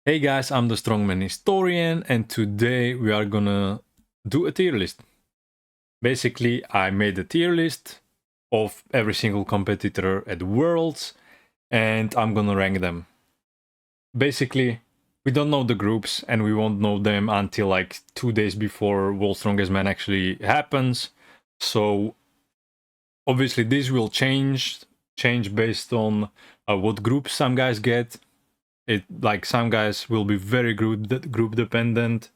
Hey guys, I'm the Strongman Historian, and today we are gonna do a tier list. Basically, I made a tier list of every single competitor at Worlds, and I'm gonna rank them. Basically, we don't know the groups, and we won't know them until like 2 days before World's Strongest Man actually happens. So obviously, this will change based on what groups some guys get. Like some guys will be very group dependent.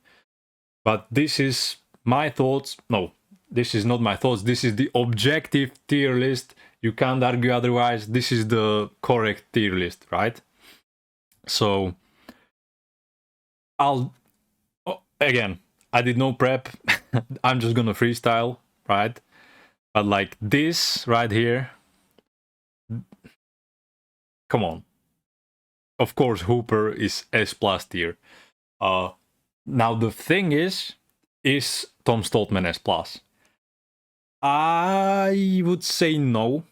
But this is my thoughts. No, this is not my thoughts. This is the objective tier list. You can't argue otherwise. This is the correct tier list, right? So I'll again. I did no prep. I'm just gonna freestyle, right? But like this right here, come on. Of course, Hooper is S plus tier. Uh, Now the thing is Tom Stoltman S plus? I would say no.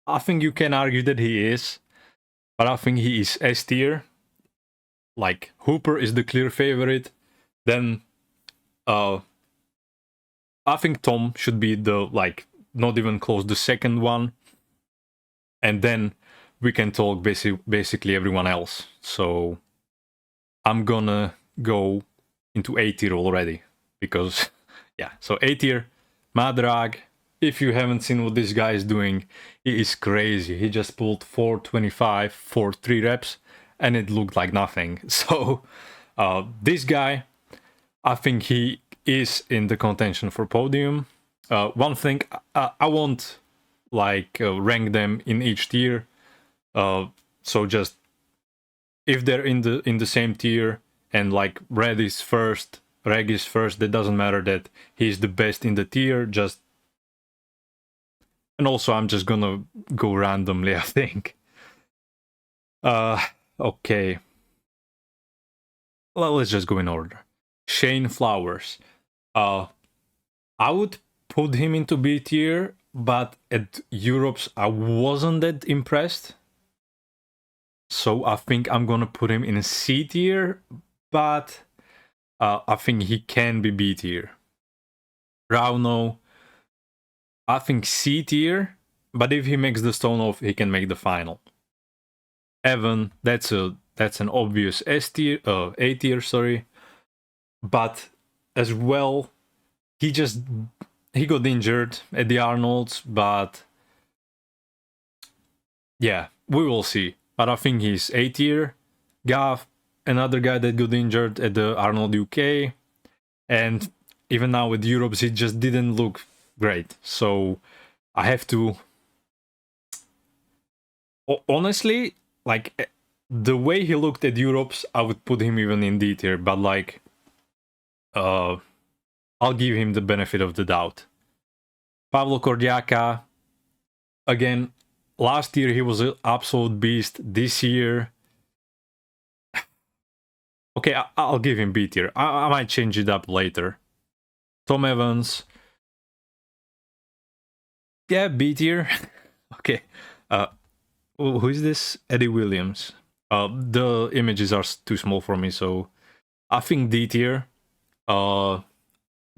I think you can argue that he is, but I think he is S tier. Like Hooper is the clear favorite. Then I think Tom should be the not even close the second one, and then we can talk basically everyone else. So I'm gonna go into A tier already because yeah. So A tier, Madrag. If you haven't seen what this guy is doing, he is crazy. He just pulled 425 for 3 reps and it looked like nothing. So this guy, I think he is in the contention for podium. One thing, I won't rank them in each tier. So just if they're in the same tier and like Reg is first, that doesn't matter that he's the best in the tier. Just and also I'm just gonna go randomly, I think. Okay. Well, let's just go in order. Shane Flowers. I would put him into B tier, but at Europe's I wasn't that impressed. So I think I'm gonna put him in C tier, but I think he can be B tier. Rauno, I think C tier, but if he makes the stone off, he can make the final. Evan, that's an obvious S tier, A tier, sorry. But as well, he got injured at the Arnold's, but yeah, we will see. But I think he's A tier. Gav, another guy that got injured at the Arnold UK, and even now with Europe's, he just didn't look great. So I have to honestly, like the way he looked at Europe's, I would put him even in D tier, but like I'll give him the benefit of the doubt. Pablo Cordiaca, again, last year he was an absolute beast. This year, okay, I'll give him B tier. I might change it up later. Tom Evans, yeah, B tier. Okay, who is this? Eddie Williams. The images are too small for me, so I think D tier.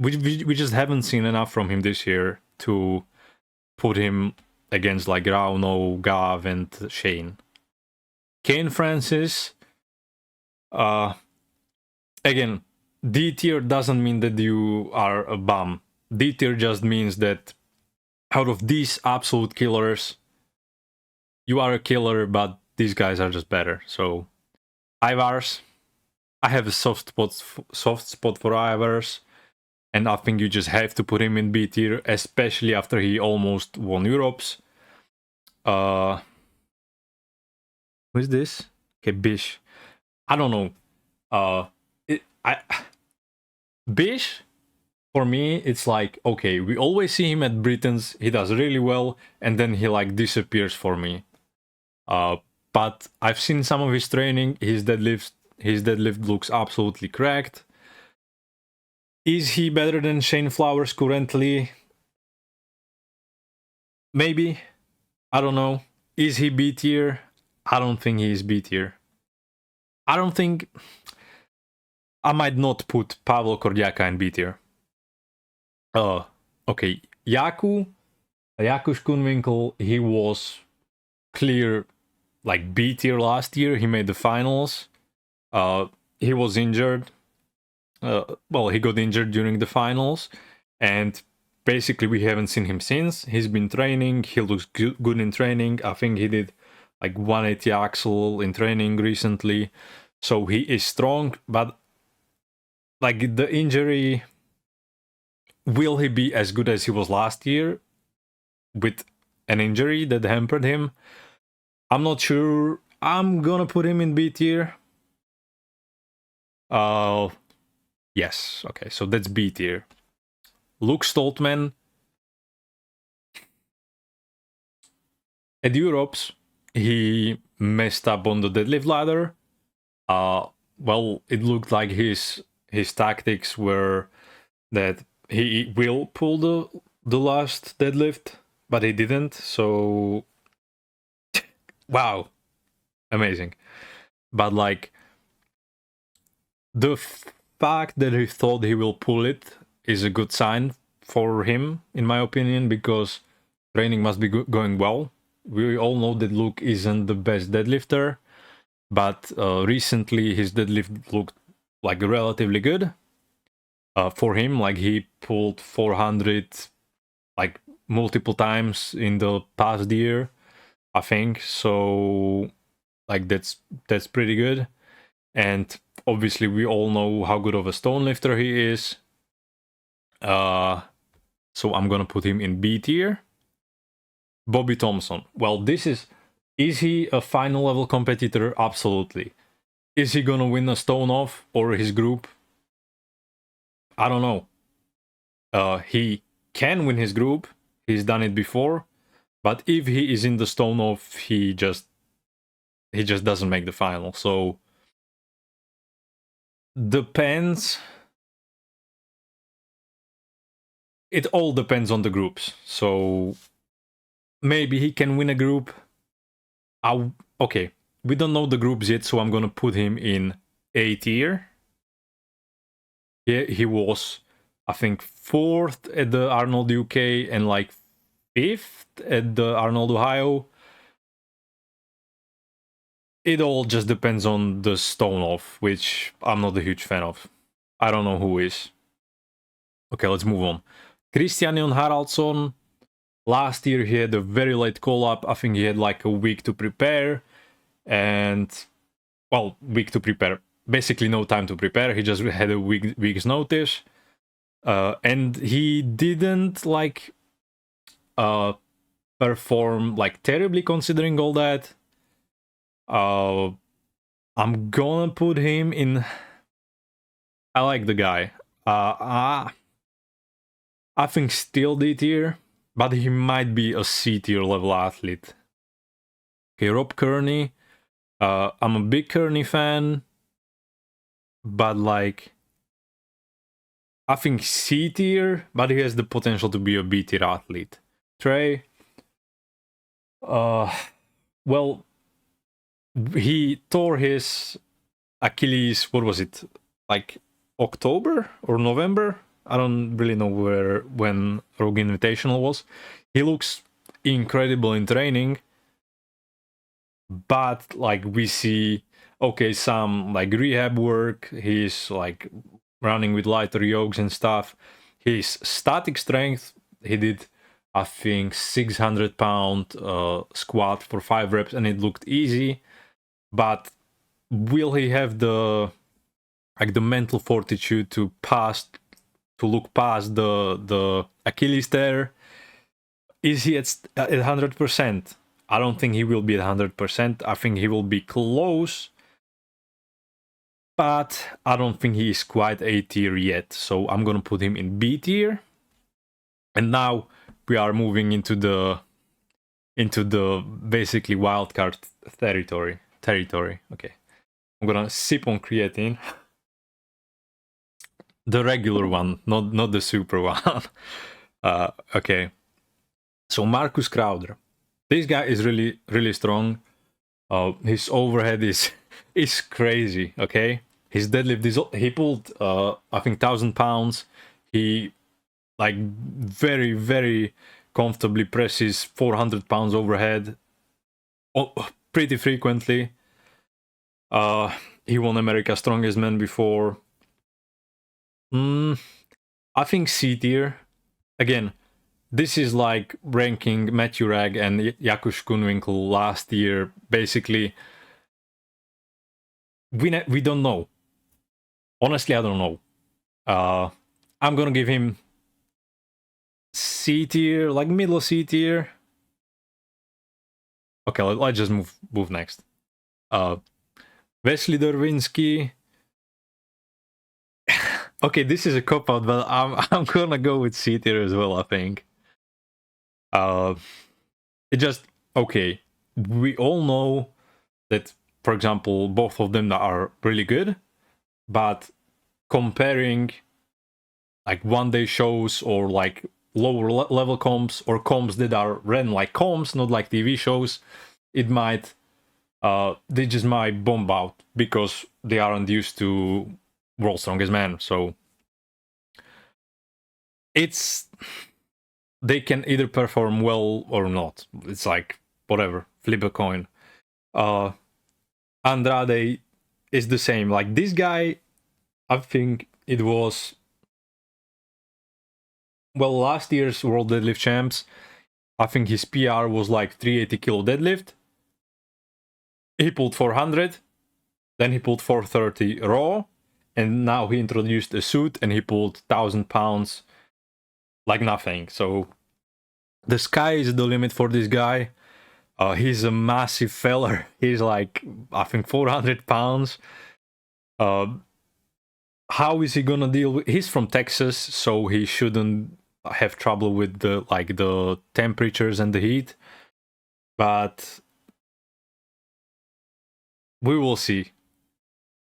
We just haven't seen enough from him this year to put him against like Rauno, Gav, and Shane. Kane Francis, again, D tier doesn't mean that you are a bum. D tier just means that out of these absolute killers, you are a killer, but these guys are just better. So, Ivars, I have a soft spot for Ivars, and I think you just have to put him in B tier, especially after he almost won Europe's. Who is this? Okay, Bish. I don't know. Bish, for me, it's like, okay, we always see him at Britain's, he does really well, and then he like disappears for me. But I've seen some of his training, his deadlift looks absolutely cracked. Is he better than Shane Flowers currently? Maybe. I don't know. Is he B tier? I don't think he is B tier. I don't think I might not put Pavlo Kordiaka in B tier. Okay, Jakub Schoonwinkel, he was clear like B tier last year. He made the finals. He was injured. Well, he got injured during the finals, and basically we haven't seen him since. He's been training. He looks good in training. I think he did like 180 axle in training recently, so he is strong. But like the injury, will he be as good as he was last year with an injury that hampered him? I'm not sure. I'm gonna put him in B tier. Yes. Okay, so that's B tier. Luke Stoltman. At Europe's, he messed up on the deadlift ladder. Well, it looked like his tactics were that he will pull the last deadlift, but he didn't. So, wow, amazing. But like the fact that he thought he will pull it is a good sign for him, in my opinion, because training must be going well. We all know that Luke isn't the best deadlifter, but recently his deadlift looked like relatively good for him. Like he pulled 400 like multiple times in the past year, I think. So like that's pretty good. And obviously we all know how good of a stone lifter he is. So I'm gonna put him in B tier. Bobby Thompson. Well, is he a final level competitor? Absolutely. Is he gonna win a stone off or his group? I don't know. He can win his group. He's done it before. But if he is in the stone off, he just doesn't make the final. So depends. It all depends on the groups. So maybe he can win a group. Okay, we don't know the groups yet, so I'm gonna put him in A tier. Yeah, he was, I think, 4th at the Arnold UK and like 5th at the Arnold Ohio. It all just depends on the stone off, which I'm not a huge fan of. I don't know who is. Okay, let's move on. Christian Jon Haraldsson. Last year he had a very late call-up. I think he had like a week to prepare. And, well, week to prepare. Basically no time to prepare. He just had a week's notice. And he didn't like perform like terribly considering all that. I'm gonna put him in. I like the guy. I think still D tier, but he might be a C tier level athlete. Okay, Rob Kearney. I'm a big Kearney fan, but like, I think C tier, but he has the potential to be a B tier athlete. Trey. Well, he tore his Achilles. What was it? Like October or November? I don't really know when Rogue Invitational was. He looks incredible in training, but like we see, okay, some like rehab work. He's like running with lighter yokes and stuff. His static strength, he did, I think, 600-pound squat for 5 reps, and it looked easy. But will he have the mental fortitude to look past the Achilles tear? Is he at 100%? I don't think he will be at 100%. I think he will be close, but I don't think he is quite A tier yet. So I'm gonna put him in B tier. And now we are moving into the basically wildcard territory. Okay, I'm gonna sip on creatine. The regular one, not the super one. Okay. So Marcus Crowder. This guy is really, really strong. His overhead is is crazy. Okay, his deadlift is he pulled I think 1,000 pounds. He like very comfortably presses 400 pounds overhead pretty frequently. He won America's Strongest Man before. I think C tier. Again, this is like ranking Matthew Rag and Jakush Kunwinkle last year. Basically, we don't know. Honestly, I don't know. I'm gonna give him C tier, like middle C tier. Okay, let's just move next. Wesley Derwinski. Okay, this is a cop out, but I'm gonna go with C tier as well. I think. It just okay. We all know that, for example, both of them are really good, but comparing like one-day shows or like lower level comps or comps that are ran like comps, not like TV shows, it might they just might bomb out because they aren't used to World's Strongest Man. So it's they can either perform well or not. It's like whatever, flip a coin. Andrade is the same. Like this guy, I think it was last year's World Deadlift Champs. I think his PR was like 380 kilo deadlift. He pulled 400, then he pulled 430 raw, and now he introduced a suit and he pulled 1,000 pounds like nothing. So the sky is the limit for this guy. He's a massive feller. He's like, I think 400 pounds. How is he gonna deal with? He's from Texas, so he shouldn't have trouble with the temperatures and the heat. But we will see.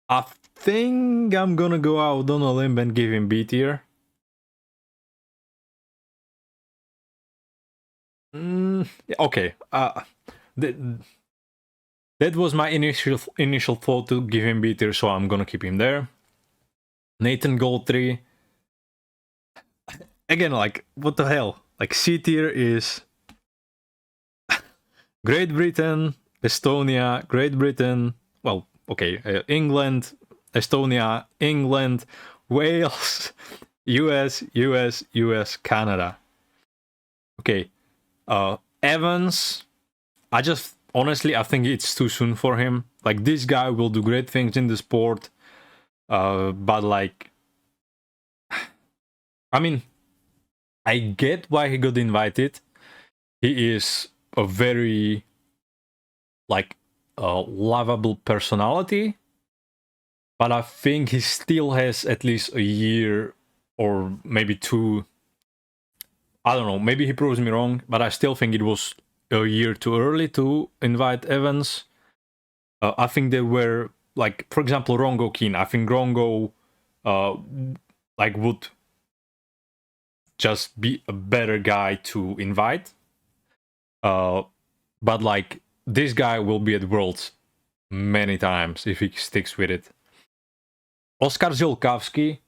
I think I'm gonna go out on a limb and give him B tier. Okay. That was my initial thought to give him B tier, so I'm gonna keep him there. Nathan Goldtree. Again, like, what the hell? Like, C tier is Great Britain, Estonia, Great Britain, well, okay, England, Estonia, England, Wales, US, Canada. Okay, Evans, I just, honestly, I think it's too soon for him. Like, this guy will do great things in the sport, but like, I mean, I get why he got invited. He is a very like lovable personality, but I think he still has at least a year or maybe two. I don't know, maybe he proves me wrong, but I still think it was a year too early to invite Evans. I think there were, like, for example, Rongo Keen. I think Rongo like would just be a better guy to invite. But like, this guy will be at Worlds many times if he sticks with it. Oskar Ziolkowski,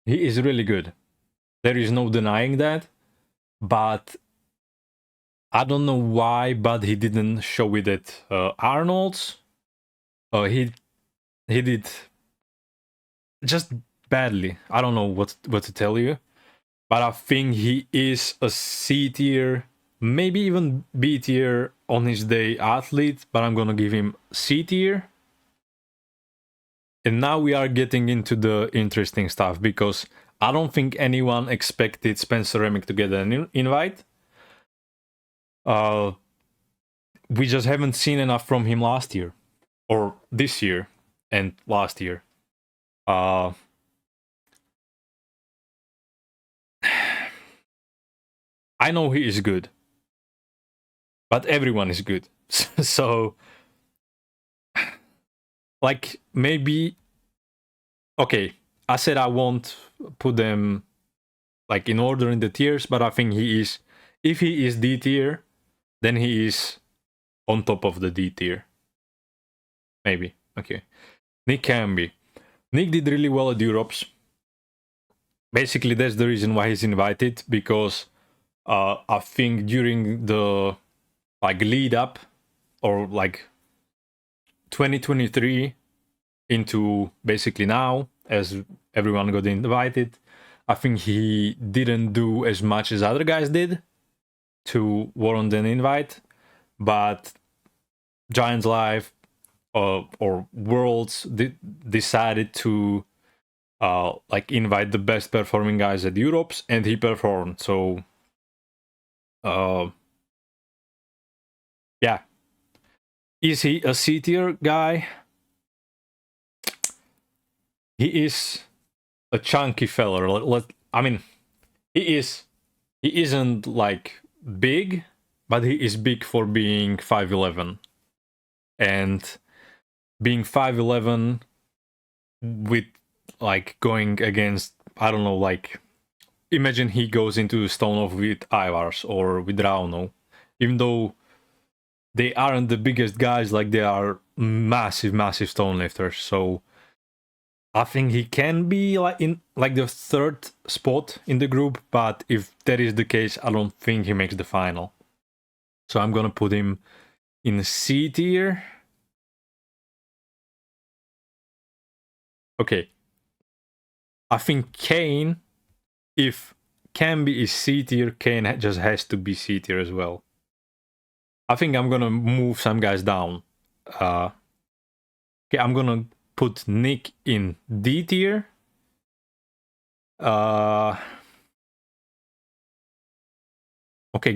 he is really good. There is no denying that. But I don't know why, but he didn't show it at Arnold's. He did just badly. I don't know what to tell you. But I think he is a C tier, maybe even B tier on his day athlete, but I'm gonna give him C tier. And now we are getting into the interesting stuff, because I don't think anyone expected Spencer Remick to get an invite. We just haven't seen enough from him last year, or this year and last year. I know he is good, but everyone is good. So, like, maybe, okay, I said I won't put them like in order in the tiers, but I think he is, if he is D tier, then he is on top of the D tier. Maybe. Okay. Nick Camby. Nick did really well at Europe's. Basically, that's the reason why he's invited, because I think during the like lead up, or like 2023 into basically now, as everyone got invited, I think he didn't do as much as other guys did to warrant an invite. But Giants Live or Worlds decided to like invite the best performing guys at Europe's, and he performed. So yeah. Is he a C tier guy? He is a chunky fella. I mean, he isn't like big, but he is big for being 5'11", and being 5'11" with like going against, I don't know, like imagine he goes into Stonov with Ivars or with Rauno, even though they aren't the biggest guys, like they are massive stone lifters. So I think he can be like in like the third spot in the group, but if that is the case, I don't think he makes the final. So I'm gonna put him in C tier. Okay. I think Kane, if Camby is C tier, Kane just has to be C tier as well. I think I'm gonna move some guys down. Okay, I'm gonna put Nick in D tier. Okay,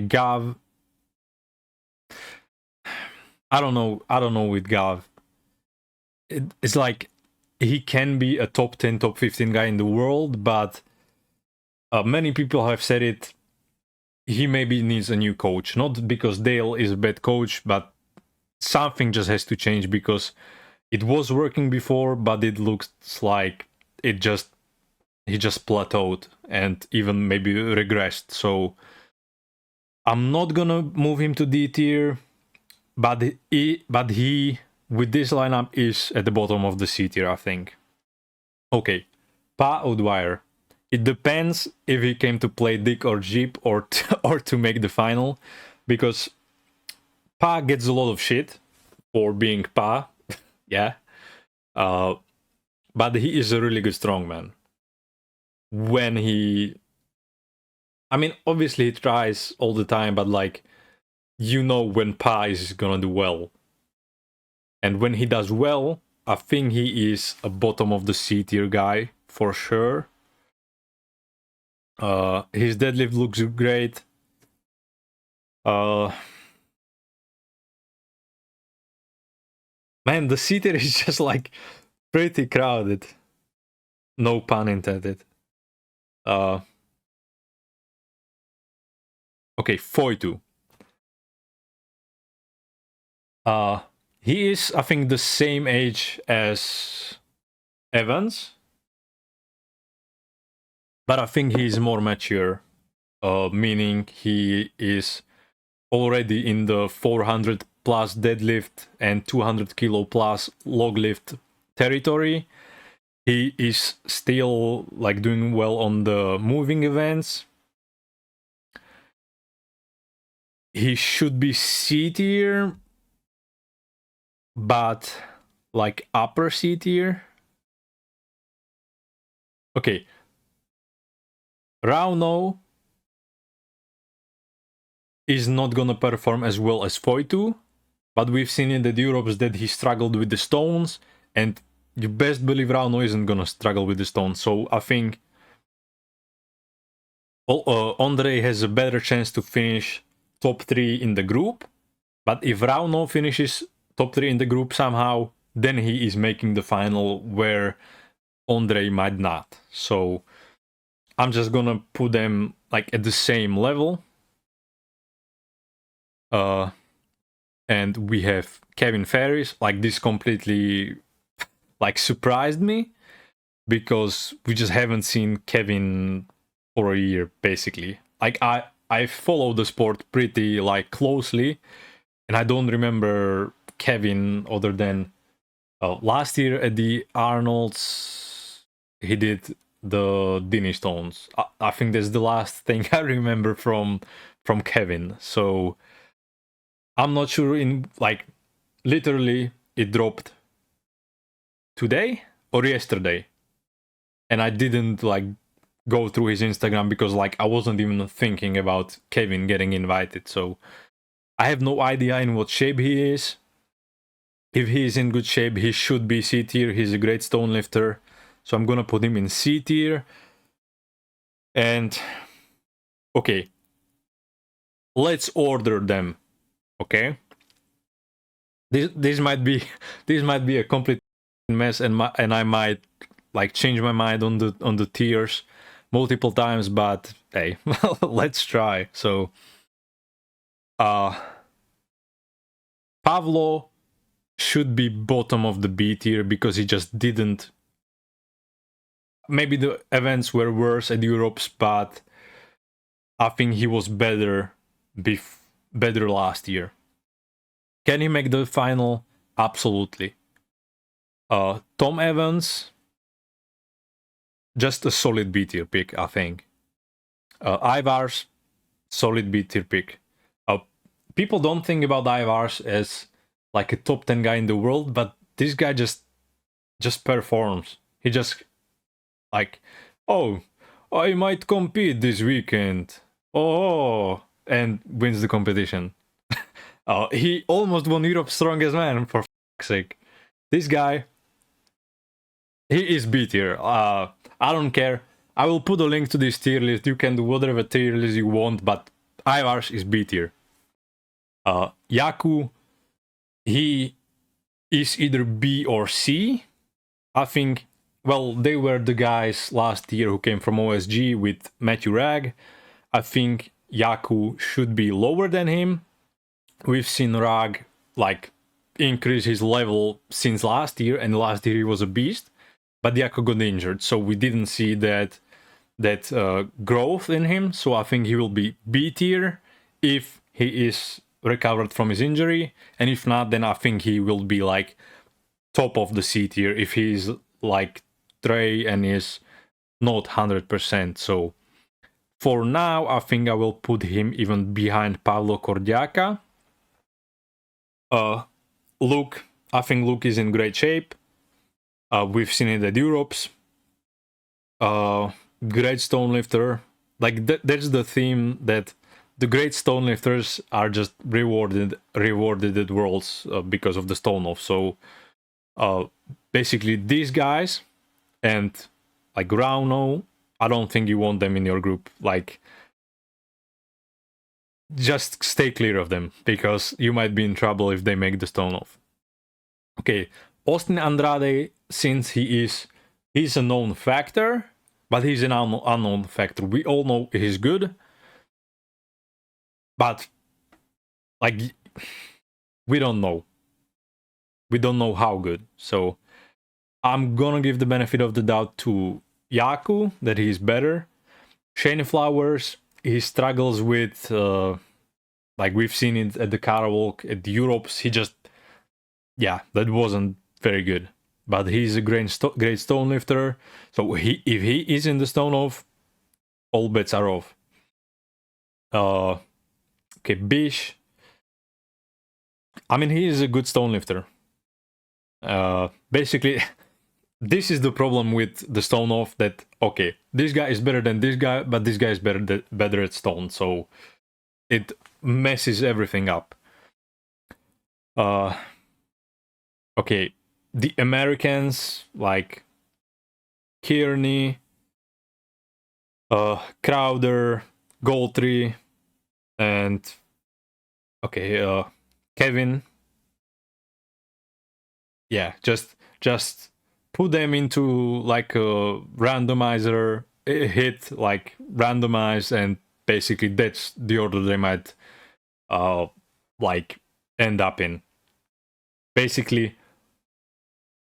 Gav. I don't know with Gav. It's like he can be a top 10, top 15 guy in the world, but many people have said it. He maybe needs a new coach, not because Dale is a bad coach, but something just has to change, because it was working before, but it looks like he just plateaued and even maybe regressed. So I'm not gonna move him to D tier, but he with this lineup is at the bottom of the C tier, I think. Okay, Pa O'Dwyer. It depends if he came to play Dick or Jeep or to make the final, because Pa gets a lot of shit for being Pa, yeah. But he is a really good strongman. When I mean, obviously he tries all the time, but like, you know when Pa is gonna do well. And when he does well, I think he is a bottom of the C tier guy for sure. His deadlift looks great. Man, the C tier is just like pretty crowded. No pun intended. Okay, Foytu. He is, I think, the same age as Evans, but I think he's more mature, meaning he is already in the 400 plus deadlift and 200 kilo plus log lift territory. He is still like doing well on the moving events. He should be C tier, but like upper C tier. Okay. Rauno is not gonna perform as well as Foytu, but we've seen in the Europes that he struggled with the stones, and you best believe Rauno isn't gonna struggle with the stones. So I think Andre has a better chance to finish top 3 in the group, but if Rauno finishes top 3 in the group somehow, then he is making the final, where Andre might not. So I'm just gonna put them like at the same level. And we have Kevin Ferris. Like, this completely like surprised me, because we just haven't seen Kevin for a year, basically. Like, I follow the sport pretty like closely, and I don't remember Kevin other than last year at the Arnold's, he did the Dini Stones. I think that's the last thing I remember from Kevin. So I'm not sure. In like literally, it dropped today or yesterday, and I didn't like go through his Instagram because like I wasn't even thinking about Kevin getting invited. So I have no idea in what shape he is. If he is in good shape, he should be C tier. He's a great stone lifter. So I'm gonna put him in C tier. And okay, let's order them. Okay, this might be a complete mess, and I might like change my mind on the tiers multiple times. But hey, let's try. So, Pavlo should be bottom of the B tier because he just didn't. Maybe the events were worse at Europe's, but I think he was better last year. Can he make the final? Absolutely. Tom Evans, just a solid B tier pick, I think. Ivars, solid B tier pick. People don't think about Ivars as like a top 10 guy in the world, but this guy just performs. He just like, oh, I might compete this weekend. Oh, and wins the competition. He almost won Europe's Strongest Man, for fuck's sake. This guy, he is B tier. I don't care. I will put a link to this tier list. You can do whatever tier list you want, but Ivars is B tier. Yaku, he is either B or C. I think, well, they were the guys last year who came from OSG with Matthew Ragg. I think Yaku should be lower than him. We've seen Ragg like increase his level since last year, and last year he was a beast, but Yaku got injured, so we didn't see that growth in him. So I think he will be B tier if he is recovered from his injury, and if not, then I think he will be like top of the C tier if he's like Trey and is not 100%. So for now, I think I will put him even behind Pavlo Kordiaka. Luke, I think Luke is in great shape. We've seen it at Europe's. Great stone lifter. Like there's the theme that the great stone lifters are just rewarded at Worlds because of the stone off. So basically these guys and like Rauno, I don't think you want them in your group. Like just stay clear of them because you might be in trouble if they make the stone off. Okay, Austin Andrade, since he's a known factor, but he's an unknown factor. We all know he's good, but like we don't know. We don't know how good. So I'm gonna give the benefit of the doubt to Yaku that he's better. Shane Flowers, he struggles with like we've seen it at the Carawalk, at the Europes. He just, yeah, that wasn't very good. But he's a great stone lifter. So if he is in the stone off, all bets are off. Okay, Bish. I mean, he is a good stone lifter. Basically, this is the problem with the stone off, that okay, this guy is better than this guy, but this guy is better at stone, so it messes everything up. Okay, the Americans like Kearney, Crowder, Goldtree, and okay, Kevin. Yeah, just put them into like a randomizer, hit like randomize, and basically that's the order they might like end up in. Basically,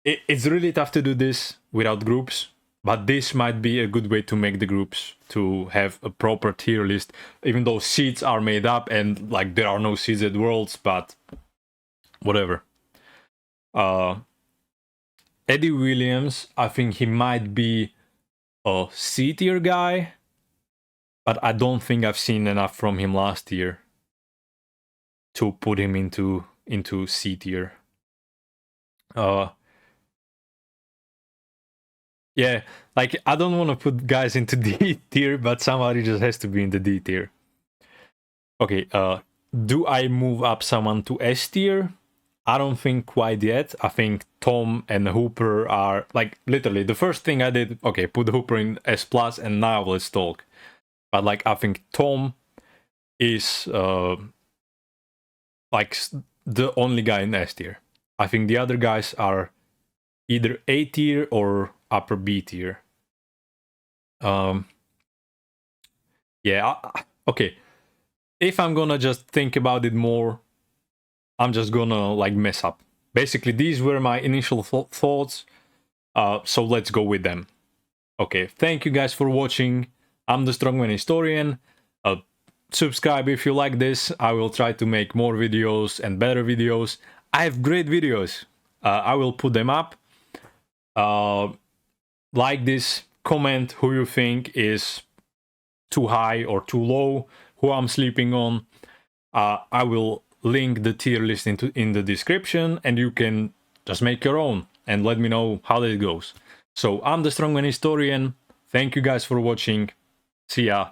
it's really tough to do this without groups But this might be a good way to make the groups to have a proper tier list, even though seeds are made up and like there are no seeded worlds, but whatever. Eddie Williams, I think he might be a C tier guy, but I don't think I've seen enough from him last year to put him into C tier. Yeah, like I don't want to put guys into D tier, but somebody just has to be in the D tier. Okay, do I move up someone to S tier? I don't think quite yet. I think Tom and Hooper are like literally the first thing I did. Okay, put Hooper in S plus, and now let's talk. But like I think Tom is like the only guy in S tier. I think the other guys are either A tier or upper B tier. Yeah, okay. If I'm gonna just think about it more, I'm just gonna like mess up. Basically, these were my initial thoughts, so let's go with them. Okay, thank you guys for watching. I'm the Strongman Historian. Subscribe if you like this. I will try to make more videos and better videos. I have great videos. I will put them up. Like this, comment who you think is too high or too low, who I'm sleeping on. I will link the tier list in the description, and you can just make your own and let me know how it goes. So I'm the Strongman Historian. Thank you guys for watching. See ya.